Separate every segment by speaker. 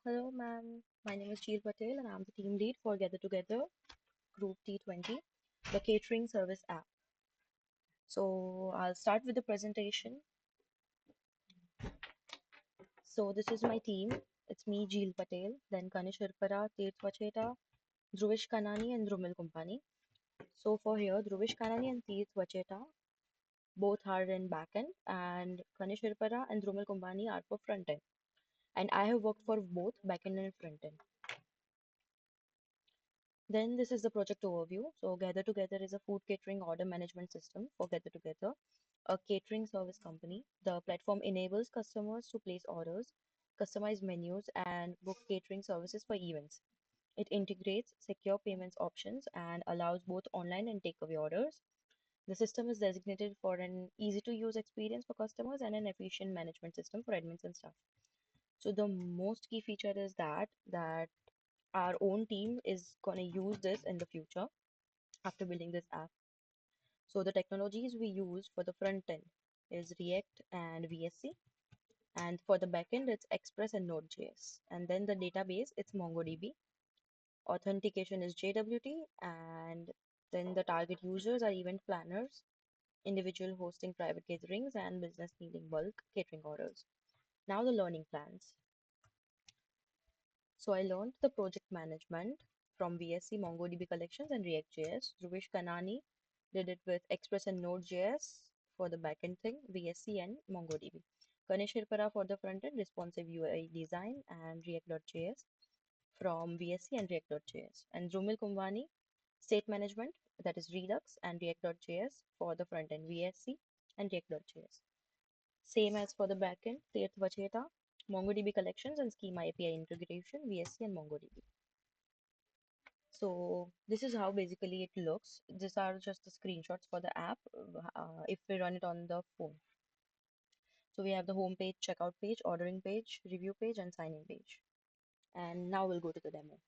Speaker 1: Hello, ma'am. My name is Jeel Patel, and I'm the team lead for Gather Together Group T20, the catering service app. So I'll start with the presentation. So this is my team. It's me, Jeel Patel, then Kanish Hirpara, Tirth Vacheta, Dhruvish Kanani, and Drumil Kumpani. So for here, Dhruvish Kanani and Tirth Vacheta both are in backend, and Kanish Hirpara and Drumil Kumpani are for frontend. And I have worked for both backend and frontend. Then this is the project overview. So Gather Together is a food catering order management system for Gather Together, a catering service company. The platform enables customers to place orders, customize menus, and book catering services for events. It integrates secure payments options and allows both online and takeaway orders. The system is designated for an easy to use experience for customers and an efficient management system for admins and staff. So the most key feature is that our own team is going to use this in the future after building this app. So the technologies we use for the front end is React and VSC, and for the backend it's Express and Node.js. And then the database it's MongoDB. Authentication is JWT, and then the target users are event planners, individual hosting private gatherings, and business needing bulk catering orders. Now the learning plans. So I learned the project management from VSC, MongoDB collections, and React.js. Dhruvish Kanani did it with Express and Node.js for the backend thing, VSC and MongoDB. Ganesh Hirpara for the front end, responsive UI design, and React.js from VSC and React.js. And Drumil Kumbani, state management, that is Redux and React.js for the front end, VSC and React.js. Same as for the backend, Tirth Vacheta, MongoDB collections and schema API integration, VSC and MongoDB. So this is how basically it looks. These are just the screenshots for the app if we run it on the phone. So we have the home page, checkout page, ordering page, review page, and sign-in page. And now we'll go to the demo.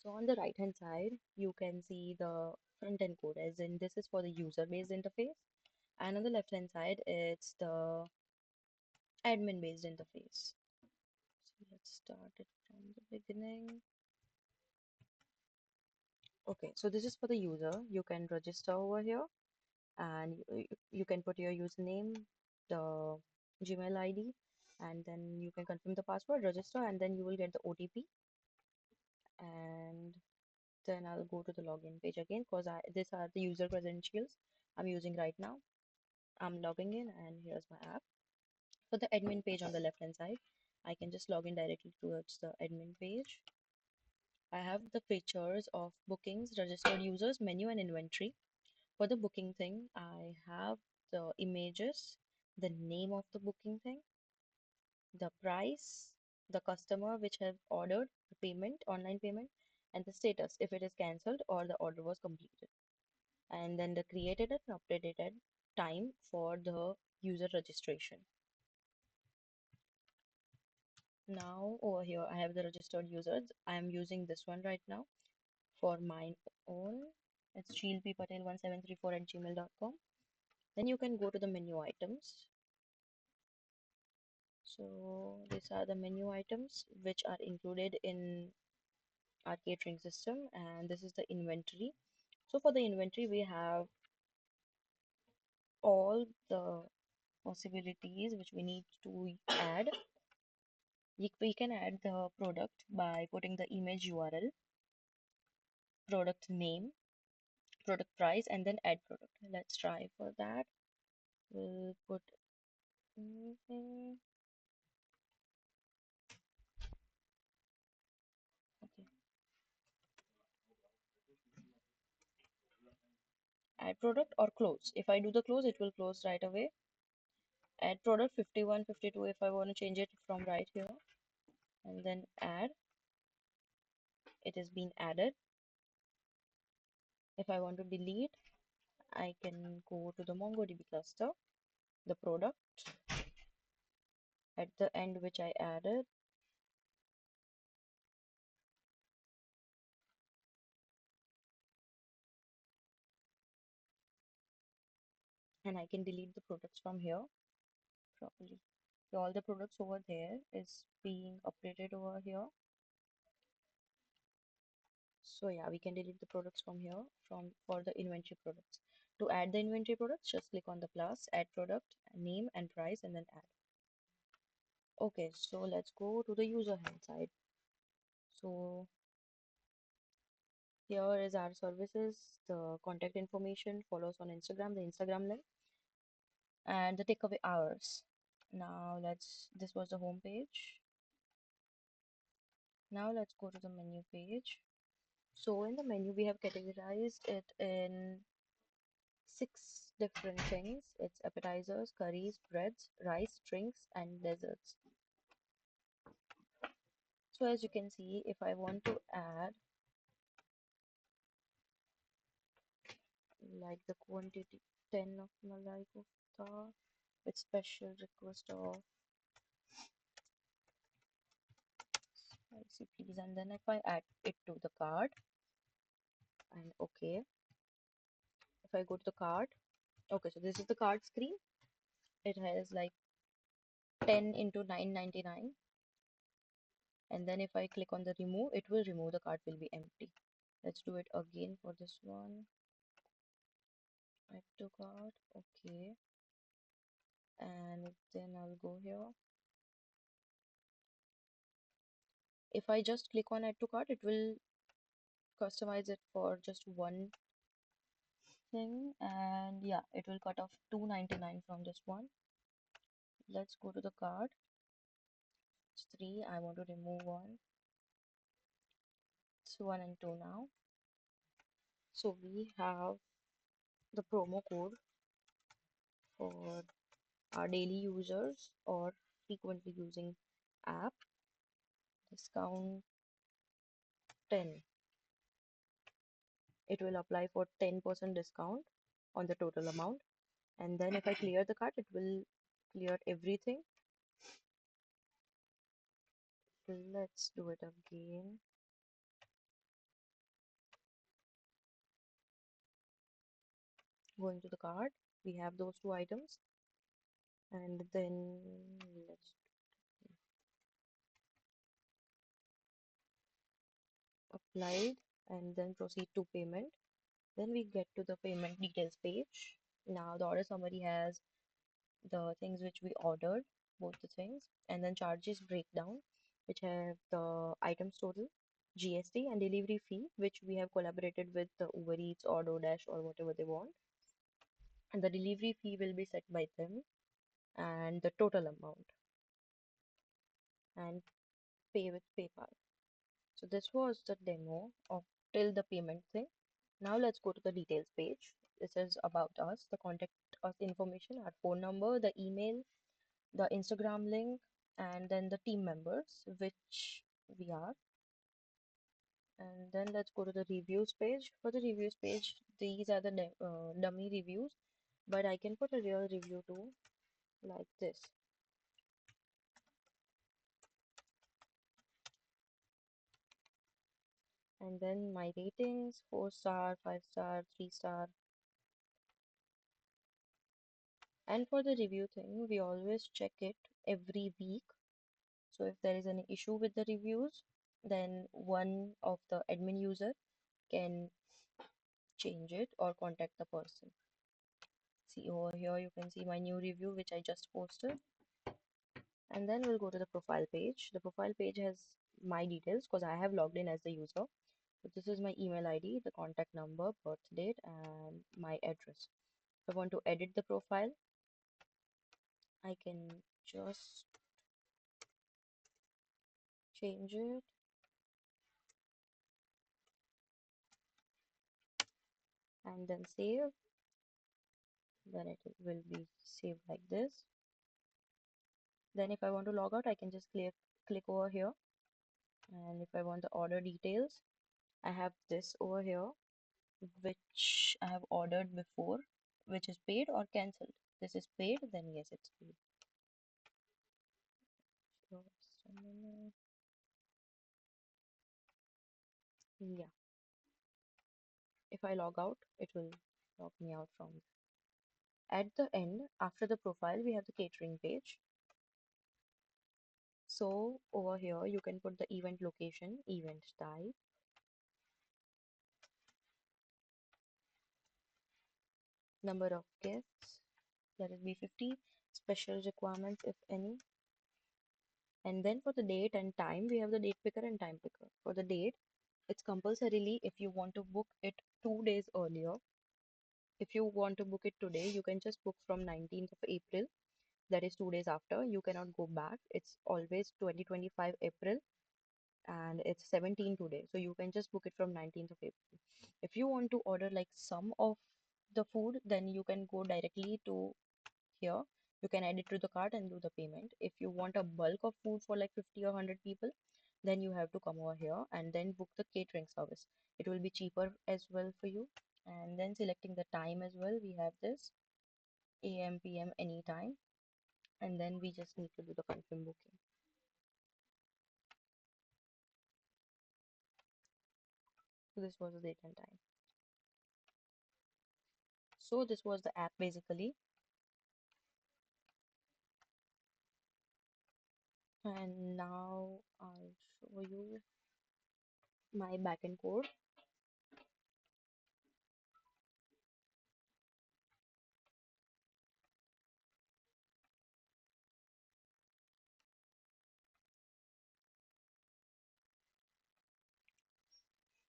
Speaker 1: So on the right hand side, you can see the front end code, as in this is for the user based interface. And on the left hand side, it's the admin based interface. So let's start it from the beginning. Okay, so this is for the user. You can register over here and you can put your username, the Gmail ID, and then you can confirm the password, register, and then you will get the OTP. And then I'll go to the login page again because these are the user credentials I'm using right now. I'm logging in and here's my app. For the admin page on the left hand side, I can just log in directly towards the admin page. I have the pictures of bookings, registered users, menu, and inventory. For the booking thing, I have the images, the name of the booking thing, the price, the customer which have ordered, the payment, online payment, and the status if it is cancelled or the order was completed. And then the created and updated time for the user registration. Now over here I have the registered users. I am using this one right now for mine own. It's Jeel Patel 1734 at gmail.com. Then you can go to the menu items. So these are the menu items which are included in our catering system, and this is the inventory. So for the inventory, we have all the possibilities which we need to add. We can add the product by putting the image URL, product name, product price, and then add product. Let's try for that. We'll put anything. Okay. Add product or close. If I do the close, it will close right away. Add product 51, 52 if I want to change it from right here. And then add. It has been added. If I want to delete, I can go to the MongoDB cluster, the product at the end which I added. and I can delete the products from here properly. So all the products over there is being updated over here. So yeah, we can delete the products from here from for the inventory products. To add the inventory products, just click on the plus, add product, name and price, and then add. Okay, so let's go to the user hand side. So here is our services, the contact information, follow us on Instagram, the Instagram link, and the takeaway hours. Now this was the home page. Now let's go to the menu page. So in the menu, we have categorized it in six different things. It's appetizers, curries, breads, rice, drinks, and desserts. So as you can see, if I want to add like the quantity 10 of malai kofta with special request of spicy please, and then if I add it to the cart and okay, if I go to the cart, okay, so this is the cart screen. It has like 10 into 9.99, and then if I click on the remove, it will remove, the cart will be empty. Let's do it again for this one. Add to cart, okay, and then I'll go here. If I just click on add to cart, it will customize it for just one thing, and yeah, it will cut off 2.99 from this one. Let's go to the cart. It's three. I want to remove one. It's one and two now. So we have the promo code for our daily users or frequently using app. Discount 10. It will apply for 10% discount on the total amount. And then if I clear the cart, it will clear everything. Let's do it again. Going to the cart, we have those two items, and then let's applied and then proceed to payment. Then we get to the payment details page. Now the order summary has the things which we ordered, both the things, and then charges breakdown, which have the items total, GST, and delivery fee, which we have collaborated with the Uber Eats or DoorDash or whatever they want. And the delivery fee will be set by them, and the total amount, and pay with PayPal. So this was the demo of till the payment thing. Now let's go to the details page. This is about us, the contact us information, our phone number, the email, the Instagram link, and then the team members, which we are. And then let's go to the reviews page. For the reviews page, these are the dummy reviews, but I can put a real review too, like this. And then my ratings, 4 star, 5 star, 3 star. And for the review thing, we always check it every week. So if there is any issue with the reviews, then one of the admin user can change it or contact the person. See over here, you can see my new review which I just posted. And then we'll go to the profile page. The profile page has my details because I have logged in as the user. So this is my email ID, the contact number, birth date, and my address. If I want to edit the profile, I can just change it and then save. Then it will be saved like this. Then if I want to log out, I can just click over here, and if I want the order details, I have this over here which I have ordered before, which is paid or cancelled. This is paid, then yes, it's paid. Just a minute. Yeah, if I log out, it will log me out from. At the end, after the profile, we have the catering page. So over here, you can put the event location, event type, number of guests, let it be 50, special requirements if any. And then for the date and time, we have the date picker and time picker. For the date, it's compulsorily if you want to book it 2 days earlier. If you want to book it today, you can just book from 19th of April. That is 2 days after. You cannot go back. It's always 2025 April and it's 17 today. So you can just book it from 19th of April. If you want to order like some of the food, then you can go directly to here. You can add it to the cart and do the payment. If you want a bulk of food for like 50 or 100 people, then you have to come over here and then book the catering service. It will be cheaper as well for you. And then selecting the time as well, we have this AM, PM, anytime. And then we just need to do the confirm booking. So this was the date and time. So this was the app basically. And now I'll show you my backend code.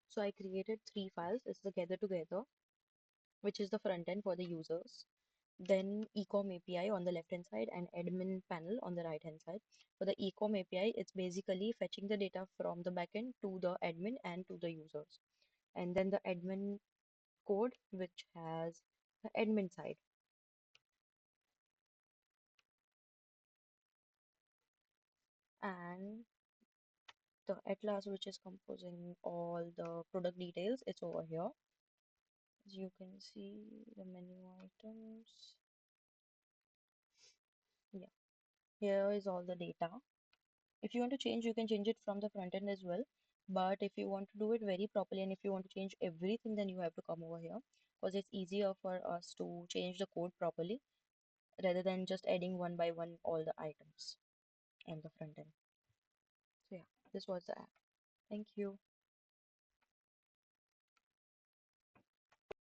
Speaker 1: So I created three files. It's the gather together, which is the front end for the users. Then ecom API on the left hand side and admin panel on the right hand side. For the ecom API, it's basically fetching the data from the backend to the admin and to the users. And then the admin code, which has the admin side. And the atlas, which is composing all the product details, it's over here. As you can see, the menu items. Yeah, here is all the data. If you want to change, you can change it from the front end as well. But if you want to do it very properly and if you want to change everything, then you have to come over here because it's easier for us to change the code properly rather than just adding one by one all the items on the front end. So yeah, this was the app. Thank you.